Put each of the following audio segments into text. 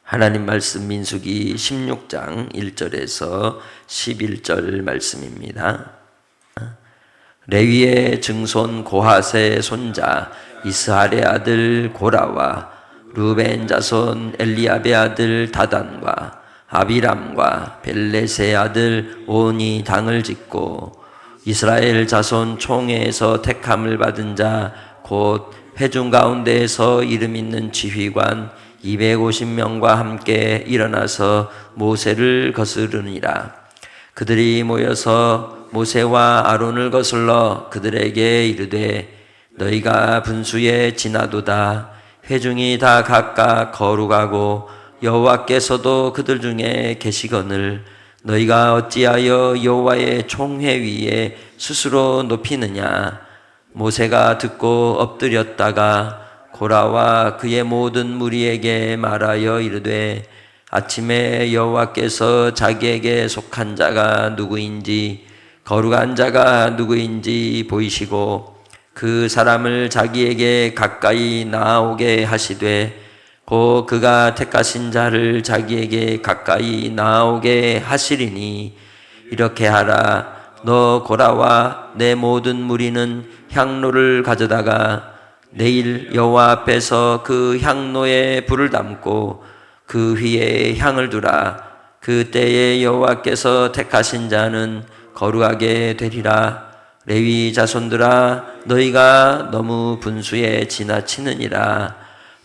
하나님 말씀 민수기 16장 1절에서 11절 말씀입니다. 레위의 증손 고핫의 손자 이스할의 아들 고라와 루벤 자손 엘리압의 아들 다단과 아비람과 벨렛의 아들 온이 당을 짓고 이스라엘 자손 총회에서 택함을 받은 자 곧 회중 가운데에서 이름 있는 지휘관 250명과 함께 일어나서 모세를 거스르니라. 그들이 모여서 모세와 아론을 거슬러 그들에게 이르되 너희가 분수에 지나도다. 회중이 다 각각 거룩하고 여호와께서도 그들 중에 계시거늘 너희가 어찌하여 여호와의 총회 위에 스스로 높이느냐. 모세가 듣고 엎드렸다가 고라와 그의 모든 무리에게 말하여 이르되 아침에 여호와께서 자기에게 속한 자가 누구인지 거룩한 자가 누구인지 보이시고 그 사람을 자기에게 가까이 나아오게 하시되 곧 그가 택하신 자를 자기에게 가까이 나아오게 하시리니 이렇게 하라. 너 고라와 내 모든 무리는 향로를 가져다가 내일 여호와 앞에서 그 향로에 불을 담고 그 위에 향을 두라. 그 때에 여호와께서 택하신 자는 거룩하게 되리라. 레위 자손들아 너희가 너무 분수에 지나치느니라.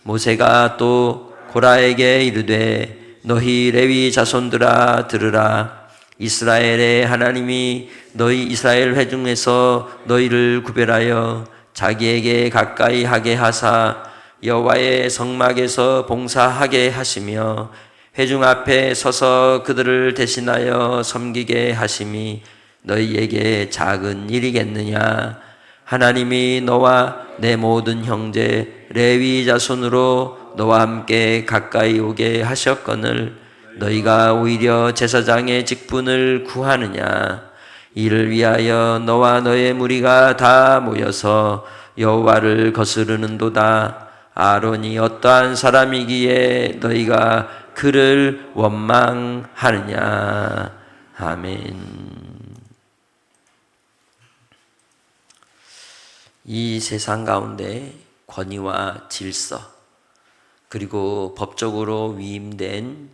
모세가 또 고라에게 이르되 너희 레위 자손들아 들으라. 이스라엘의 하나님이 너희 이스라엘 회중에서 너희를 구별하여 자기에게 가까이 하게 하사 여호와의 성막에서 봉사하게 하시며 회중 앞에 서서 그들을 대신하여 섬기게 하심이 너희에게 작은 일이겠느냐. 하나님이 너와 내 모든 형제 레위 자손으로 너와 함께 가까이 오게 하셨거늘 너희가 오히려 제사장의 직분을 구하느냐. 이를 위하여 너와 너의 무리가 다 모여서 여호와를 거스르는도다. 아론이 어떠한 사람이기에 너희가 그를 원망하느냐. 아멘. 이 세상 가운데 권위와 질서 그리고 법적으로 위임된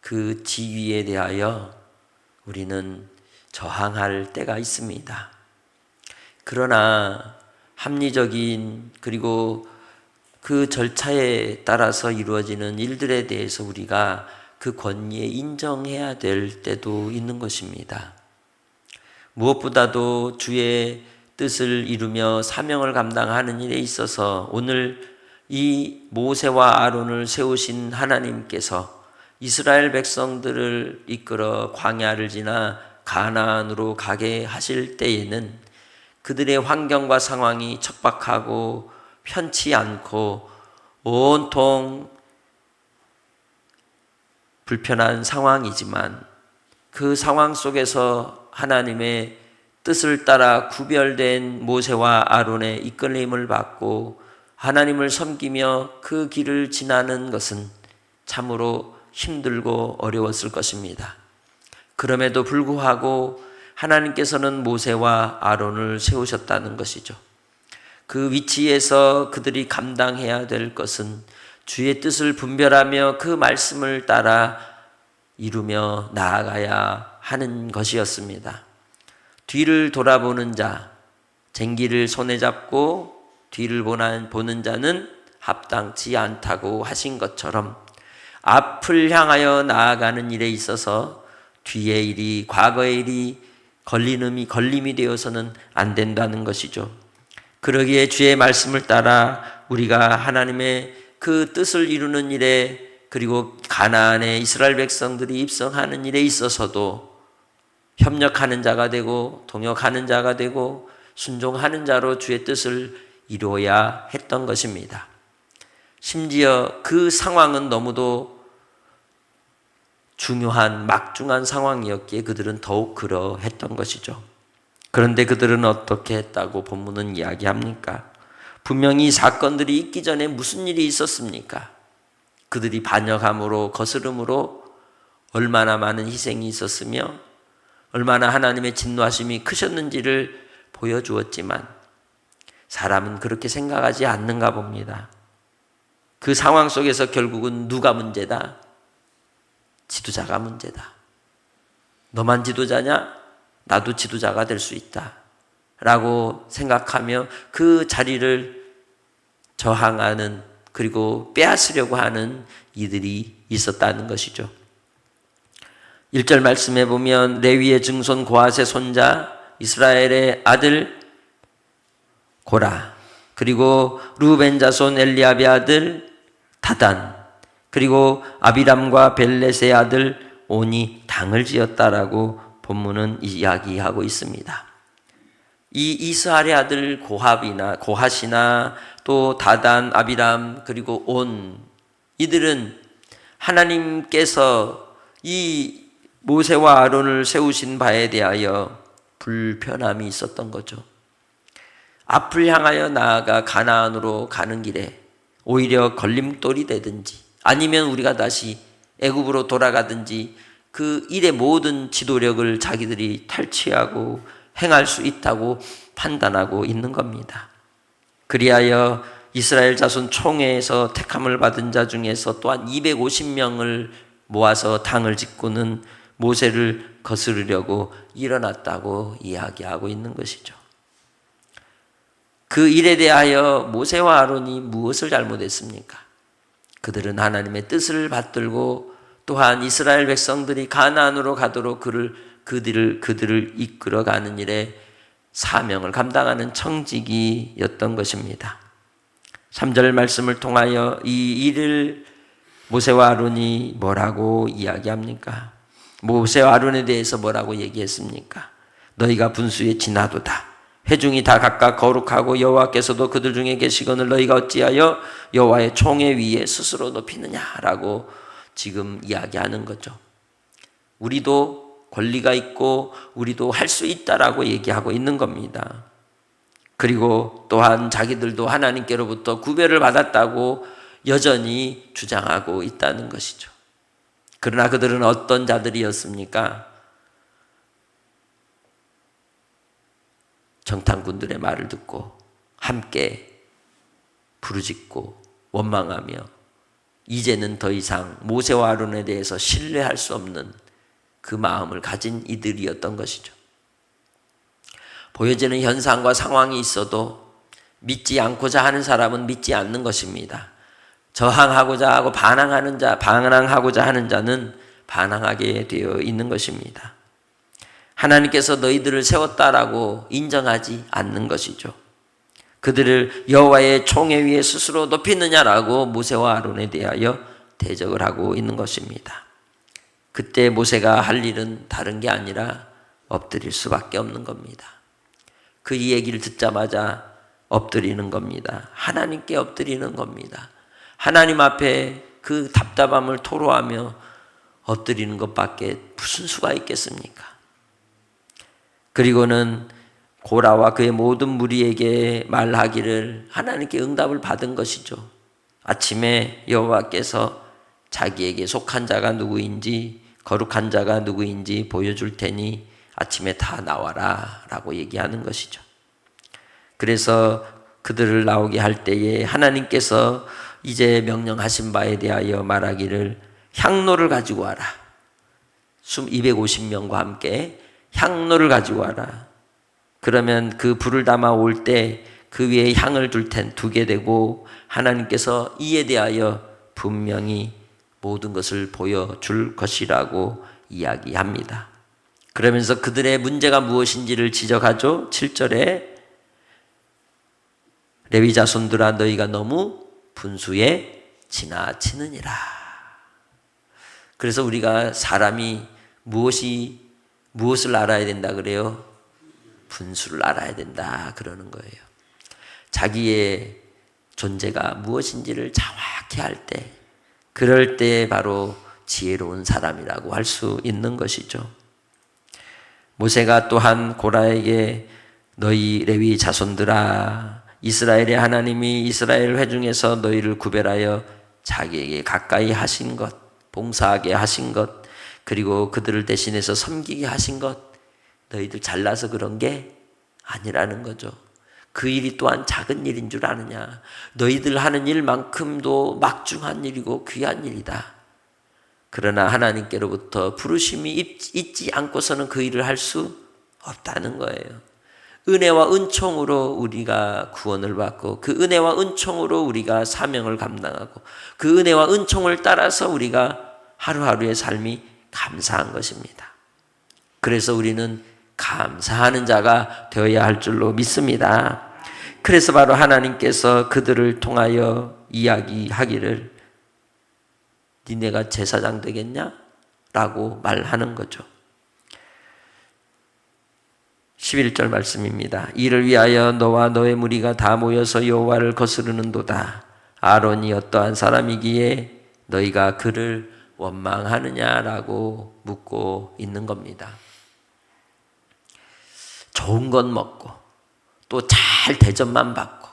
그 지위에 대하여 우리는 저항할 때가 있습니다. 그러나 합리적인 그리고 그 절차에 따라서 이루어지는 일들에 대해서 우리가 그 권위에 인정해야 될 때도 있는 것입니다. 무엇보다도 주의 뜻을 이루며 사명을 감당하는 일에 있어서 오늘 이 모세와 아론을 세우신 하나님께서 이스라엘 백성들을 이끌어 광야를 지나 가나안으로 가게 하실 때에는 그들의 환경과 상황이 척박하고 편치 않고 온통 불편한 상황이지만 그 상황 속에서 하나님의 뜻을 따라 구별된 모세와 아론의 이끌림을 받고 하나님을 섬기며 그 길을 지나는 것은 참으로 힘들고 어려웠을 것입니다. 그럼에도 불구하고 하나님께서는 모세와 아론을 세우셨다는 것이죠. 그 위치에서 그들이 감당해야 될 것은 주의 뜻을 분별하며 그 말씀을 따라 이루며 나아가야 하는 것이었습니다. 뒤를 돌아보는 자, 쟁기를 손에 잡고 뒤를 보는 자는 합당치 않다고 하신 것처럼 앞을 향하여 나아가는 일에 있어서 뒤의 일이 과거의 일이 걸림이 되어서는 안 된다는 것이죠. 그러기에 주의 말씀을 따라 우리가 하나님의 그 뜻을 이루는 일에 그리고 가나안에 이스라엘 백성들이 입성하는 일에 있어서도 협력하는 자가 되고 동역하는 자가 되고 순종하는 자로 주의 뜻을 이루어야 했던 것입니다. 심지어 그 상황은 너무도 중요한 막중한 상황이었기에 그들은 더욱 그러했던 것이죠. 그런데 그들은 어떻게 했다고 본문은 이야기합니까? 분명히 사건들이 있기 전에 무슨 일이 있었습니까? 그들이 반역함으로 거스름으로 얼마나 많은 희생이 있었으며 얼마나 하나님의 진노하심이 크셨는지를 보여주었지만 사람은 그렇게 생각하지 않는가 봅니다. 그 상황 속에서 결국은 누가 문제다? 지도자가 문제다. 너만 지도자냐? 나도 지도자가 될 수 있다. 라고 생각하며 그 자리를 저항하는, 그리고 빼앗으려고 하는 이들이 있었다는 것이죠. 1절 말씀해 보면 레위의 증손 고핫의 손자 이스라엘의 아들 고라, 그리고 루벤 자손 엘리압의 아들 다단, 그리고 아비람과 벨렛의 아들 온이 당을 지었다라고 본문은 이야기하고 있습니다. 이 이스라엘의 아들 고핫이나 또 다단, 아비람, 그리고 온, 이들은 하나님께서 이 모세와 아론을 세우신 바에 대하여 불편함이 있었던 거죠. 앞을 향하여 나아가 가나안으로 가는 길에 오히려 걸림돌이 되든지 아니면 우리가 다시 애굽으로 돌아가든지 그 일의 모든 지도력을 자기들이 탈취하고 행할 수 있다고 판단하고 있는 겁니다. 그리하여 이스라엘 자손 총회에서 택함을 받은 자 중에서 또한 250명을 모아서 당을 짓고는 모세를 거스르려고 일어났다고 이야기하고 있는 것이죠. 그 일에 대하여 모세와 아론이 무엇을 잘못했습니까? 그들은 하나님의 뜻을 받들고 또한 이스라엘 백성들이 가나안으로 가도록 그들을 이끌어가는 일에 사명을 감당하는 청지기였던 것입니다. 3절 말씀을 통하여 이 일을 모세와 아론이 뭐라고 이야기합니까? 모세와 아론에 대해서 뭐라고 얘기했습니까? 너희가 분수에 지나도다. 회중이 다 각각 거룩하고 여호와께서도 그들 중에 계시거늘 너희가 어찌하여 여호와의 총회 위에 스스로 높이느냐라고 지금 이야기하는 거죠. 우리도 권리가 있고 우리도 할 수 있다라고 얘기하고 있는 겁니다. 그리고 또한 자기들도 하나님께로부터 구별을 받았다고 여전히 주장하고 있다는 것이죠. 그러나 그들은 어떤 자들이었습니까? 정탐꾼들의 말을 듣고 함께 부르짖고 원망하며 이제는 더 이상 모세와 아론에 대해서 신뢰할 수 없는 그 마음을 가진 이들이었던 것이죠. 보여지는 현상과 상황이 있어도 믿지 않고자 하는 사람은 믿지 않는 것입니다. 저항하고자 하고 반항하고자 하는 자는 반항하게 되어 있는 것입니다. 하나님께서 너희들을 세웠다라고 인정하지 않는 것이죠. 그들을 여호와의 총회 위에 스스로 높이느냐라고 모세와 아론에 대하여 대적을 하고 있는 것입니다. 그때 모세가 할 일은 다른 게 아니라 엎드릴 수밖에 없는 겁니다. 그 얘기를 듣자마자 엎드리는 겁니다. 하나님께 엎드리는 겁니다. 하나님 앞에 그 답답함을 토로하며 엎드리는 것밖에 무슨 수가 있겠습니까? 그리고는 고라와 그의 모든 무리에게 말하기를 하나님께 응답을 받은 것이죠. 아침에 여호와께서 자기에게 속한 자가 누구인지 거룩한 자가 누구인지 보여줄 테니 아침에 다 나와라 라고 얘기하는 것이죠. 그래서 그들을 나오게 할 때에 하나님께서 이제 명령하신 바에 대하여 말하기를 향로를 가지고 와라. 250명과 함께 향로를 가지고 와라. 그러면 그 불을 담아 올 때 그 위에 향을 두게 되고 하나님께서 이에 대하여 분명히 모든 것을 보여줄 것이라고 이야기합니다. 그러면서 그들의 문제가 무엇인지를 지적하죠. 7절에 레위 자손들아 너희가 너무 분수에 지나치느니라. 그래서 우리가 사람이 무엇을 알아야 된다 그래요? 분수를 알아야 된다 그러는 거예요. 자기의 존재가 무엇인지를 정확히 할 때, 그럴 때 바로 지혜로운 사람이라고 할 수 있는 것이죠. 모세가 또한 고라에게 너희 레위 자손들아 이스라엘의 하나님이 이스라엘 회중에서 너희를 구별하여 자기에게 가까이 하신 것, 봉사하게 하신 것, 그리고 그들을 대신해서 섬기게 하신 것, 너희들 잘나서 그런 게 아니라는 거죠. 그 일이 또한 작은 일인 줄 아느냐. 너희들 하는 일만큼도 막중한 일이고 귀한 일이다. 그러나 하나님께로부터 부르심이 있지 않고서는 그 일을 할 수 없다는 거예요. 은혜와 은총으로 우리가 구원을 받고 그 은혜와 은총으로 우리가 사명을 감당하고 그 은혜와 은총을 따라서 우리가 하루하루의 삶이 감사한 것입니다. 그래서 우리는 감사하는 자가 되어야 할 줄로 믿습니다. 그래서 바로 하나님께서 그들을 통하여 이야기하기를 니네가 제사장 되겠냐? 라고 말하는 거죠. 11절 말씀입니다. 이를 위하여 너와 너의 무리가 다 모여서 여호와를 거스르는도다. 아론이 어떠한 사람이기에 너희가 그를 원망하느냐라고 묻고 있는 겁니다. 좋은 것 먹고 또 잘 대접만 받고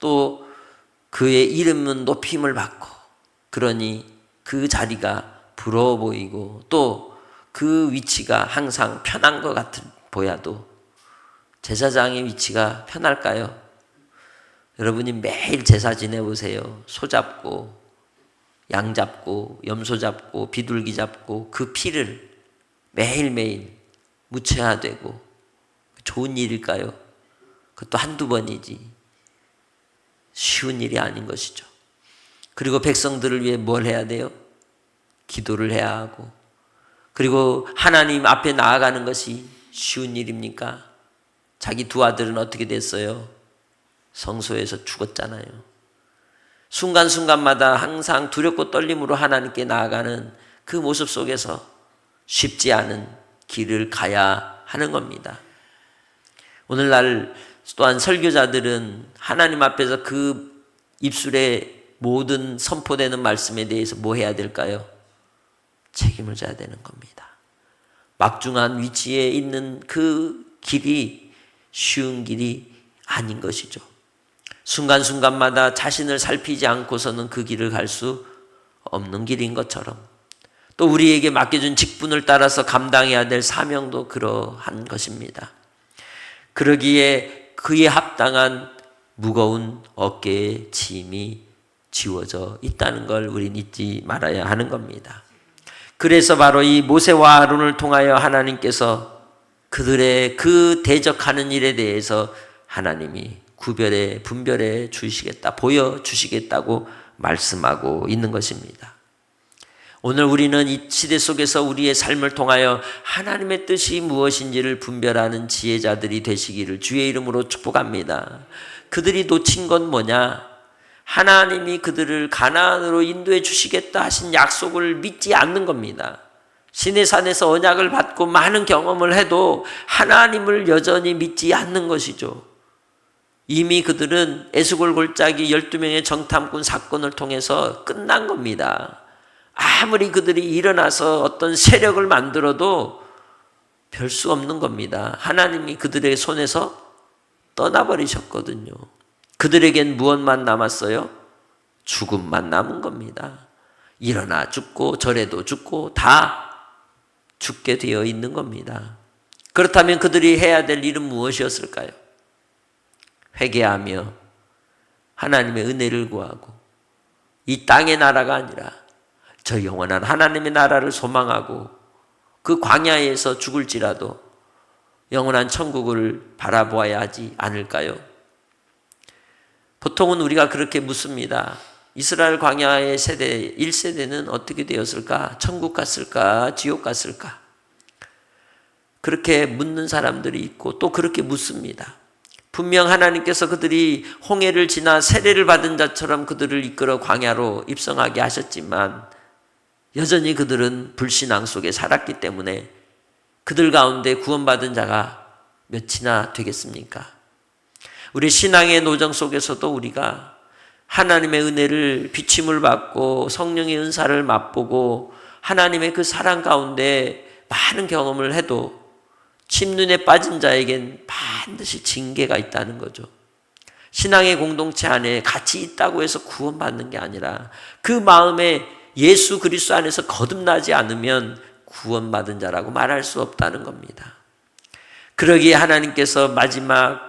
또 그의 이름은 높임을 받고 그러니 그 자리가 부러워 보이고 또 그 위치가 항상 편한 것 같은 보여도 제사장의 위치가 편할까요? 여러분이 매일 제사 지내보세요. 소 잡고 양 잡고 염소 잡고 비둘기 잡고 그 피를 매일매일 묻혀야 되고 좋은 일일까요? 그것도 한두 번이지 쉬운 일이 아닌 것이죠. 그리고 백성들을 위해 뭘 해야 돼요? 기도를 해야 하고 그리고 하나님 앞에 나아가는 것이 쉬운 일입니까? 자기 두 아들은 어떻게 됐어요? 성소에서 죽었잖아요. 순간순간마다 항상 두렵고 떨림으로 하나님께 나아가는 그 모습 속에서 쉽지 않은 길을 가야 하는 겁니다. 오늘날 또한 설교자들은 하나님 앞에서 그 입술에 모든 선포되는 말씀에 대해서 뭐 해야 될까요? 책임을 져야 되는 겁니다. 막중한 위치에 있는 그 길이 쉬운 길이 아닌 것이죠. 순간순간마다 자신을 살피지 않고서는 그 길을 갈 수 없는 길인 것처럼 또 우리에게 맡겨준 직분을 따라서 감당해야 될 사명도 그러한 것입니다. 그러기에 그에 합당한 무거운 어깨의 짐이 지워져 있다는 걸 우린 잊지 말아야 하는 겁니다. 그래서 바로 이 모세와 아론을 통하여 하나님께서 그들의 그 대적하는 일에 대해서 하나님이 구별해 분별해 주시겠다, 보여주시겠다고 말씀하고 있는 것입니다. 오늘 우리는 이 시대 속에서 우리의 삶을 통하여 하나님의 뜻이 무엇인지를 분별하는 지혜자들이 되시기를 주의 이름으로 축복합니다. 그들이 놓친 건 뭐냐? 하나님이 그들을 가나안으로 인도해 주시겠다 하신 약속을 믿지 않는 겁니다. 시내산에서 언약을 받고 많은 경험을 해도 하나님을 여전히 믿지 않는 것이죠. 이미 그들은 에스골 골짜기 12명의 정탐꾼 사건을 통해서 끝난 겁니다. 아무리 그들이 일어나서 어떤 세력을 만들어도 별 수 없는 겁니다. 하나님이 그들의 손에서 떠나버리셨거든요. 그들에겐 무엇만 남았어요? 죽음만 남은 겁니다. 일어나 죽고 저래도 죽고 다 죽게 되어 있는 겁니다. 그렇다면 그들이 해야 될 일은 무엇이었을까요? 회개하며 하나님의 은혜를 구하고 이 땅의 나라가 아니라 저 영원한 하나님의 나라를 소망하고 그 광야에서 죽을지라도 영원한 천국을 바라보아야 하지 않을까요? 보통은 우리가 그렇게 묻습니다. 이스라엘 광야의 세대 1세대는 어떻게 되었을까? 천국 갔을까? 지옥 갔을까? 그렇게 묻는 사람들이 있고 또 그렇게 묻습니다. 분명 하나님께서 그들이 홍해를 지나 세례를 받은 자처럼 그들을 이끌어 광야로 입성하게 하셨지만 여전히 그들은 불신앙 속에 살았기 때문에 그들 가운데 구원받은 자가 몇이나 되겠습니까? 우리 신앙의 노정 속에서도 우리가 하나님의 은혜를 비침을 받고 성령의 은사를 맛보고 하나님의 그 사랑 가운데 많은 경험을 해도 침눈에 빠진 자에겐 반드시 징계가 있다는 거죠. 신앙의 공동체 안에 같이 있다고 해서 구원받는 게 아니라 그 마음에 예수 그리스도 안에서 거듭나지 않으면 구원받은 자라고 말할 수 없다는 겁니다. 그러기에 하나님께서 마지막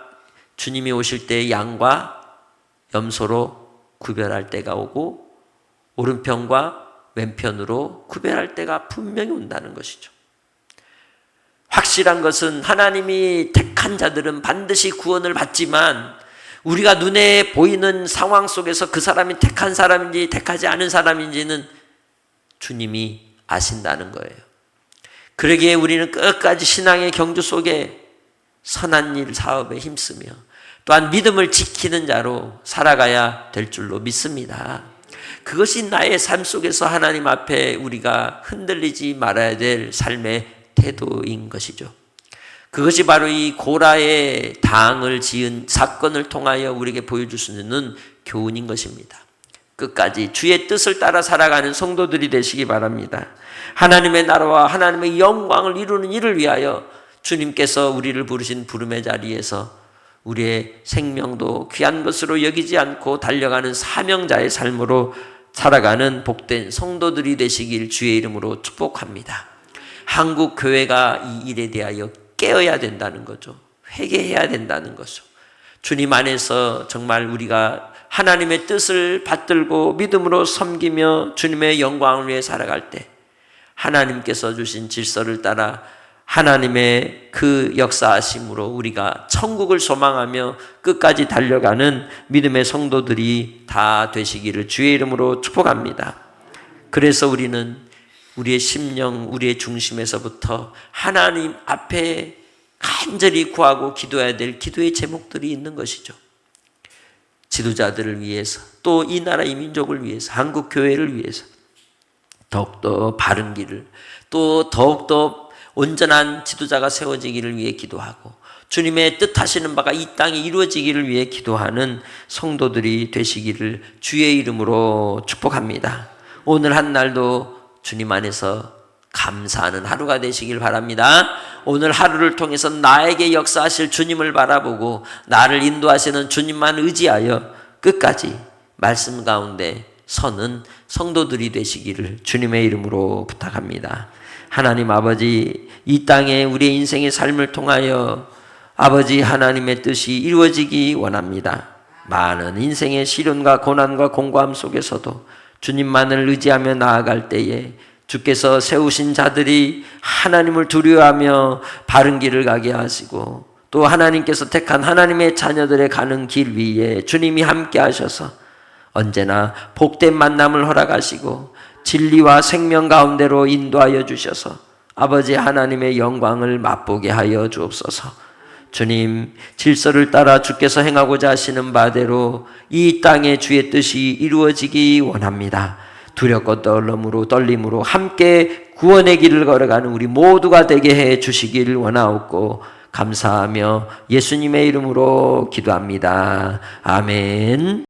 주님이 오실 때 양과 염소로 구별할 때가 오고 오른편과 왼편으로 구별할 때가 분명히 온다는 것이죠. 확실한 것은 하나님이 택한 자들은 반드시 구원을 받지만 우리가 눈에 보이는 상황 속에서 그 사람이 택한 사람인지 택하지 않은 사람인지는 주님이 아신다는 거예요. 그러기에 우리는 끝까지 신앙의 경주 속에 선한 일 사업에 힘쓰며 또한 믿음을 지키는 자로 살아가야 될 줄로 믿습니다. 그것이 나의 삶 속에서 하나님 앞에 우리가 흔들리지 말아야 될 삶의 태도인 것이죠. 그것이 바로 이 고라의 당을 지은 사건을 통하여 우리에게 보여줄 수 있는 교훈인 것입니다. 끝까지 주의 뜻을 따라 살아가는 성도들이 되시기 바랍니다. 하나님의 나라와 하나님의 영광을 이루는 일을 위하여 주님께서 우리를 부르신 부름의 자리에서 우리의 생명도 귀한 것으로 여기지 않고 달려가는 사명자의 삶으로 살아가는 복된 성도들이 되시길 주의 이름으로 축복합니다. 한국 교회가 이 일에 대하여 깨어야 된다는 거죠. 회개해야 된다는 거죠. 주님 안에서 정말 우리가 하나님의 뜻을 받들고 믿음으로 섬기며 주님의 영광을 위해 살아갈 때 하나님께서 주신 질서를 따라 하나님의 그 역사하심으로 우리가 천국을 소망하며 끝까지 달려가는 믿음의 성도들이 다 되시기를 주의 이름으로 축복합니다. 그래서 우리는 우리의 심령, 우리의 중심에서부터 하나님 앞에 간절히 구하고 기도해야 될 기도의 제목들이 있는 것이죠. 지도자들을 위해서, 또 이 나라 이 민족을 위해서, 한국 교회를 위해서 더욱더 바른 길을, 또 더욱더 온전한 지도자가 세워지기를 위해 기도하고 주님의 뜻하시는 바가 이 땅에 이루어지기를 위해 기도하는 성도들이 되시기를 주의 이름으로 축복합니다. 오늘 한 날도 주님 안에서 감사하는 하루가 되시길 바랍니다. 오늘 하루를 통해서 나에게 역사하실 주님을 바라보고 나를 인도하시는 주님만 의지하여 끝까지 말씀 가운데 서는 성도들이 되시기를 주님의 이름으로 부탁합니다. 하나님 아버지, 이 땅에 우리의 인생의 삶을 통하여 아버지 하나님의 뜻이 이루어지기 원합니다. 많은 인생의 시련과 고난과 공고함 속에서도 주님만을 의지하며 나아갈 때에 주께서 세우신 자들이 하나님을 두려워하며 바른 길을 가게 하시고 또 하나님께서 택한 하나님의 자녀들의 가는 길 위에 주님이 함께 하셔서 언제나 복된 만남을 허락하시고 진리와 생명 가운데로 인도하여 주셔서 아버지 하나님의 영광을 맛보게 하여 주옵소서. 주님, 질서를 따라 주께서 행하고자 하시는 바대로 이 땅에 주의 뜻이 이루어지기 원합니다. 두렵고 떨림으로 함께 구원의 길을 걸어가는 우리 모두가 되게 해 주시길 원하옵고 감사하며 예수님의 이름으로 기도합니다. 아멘.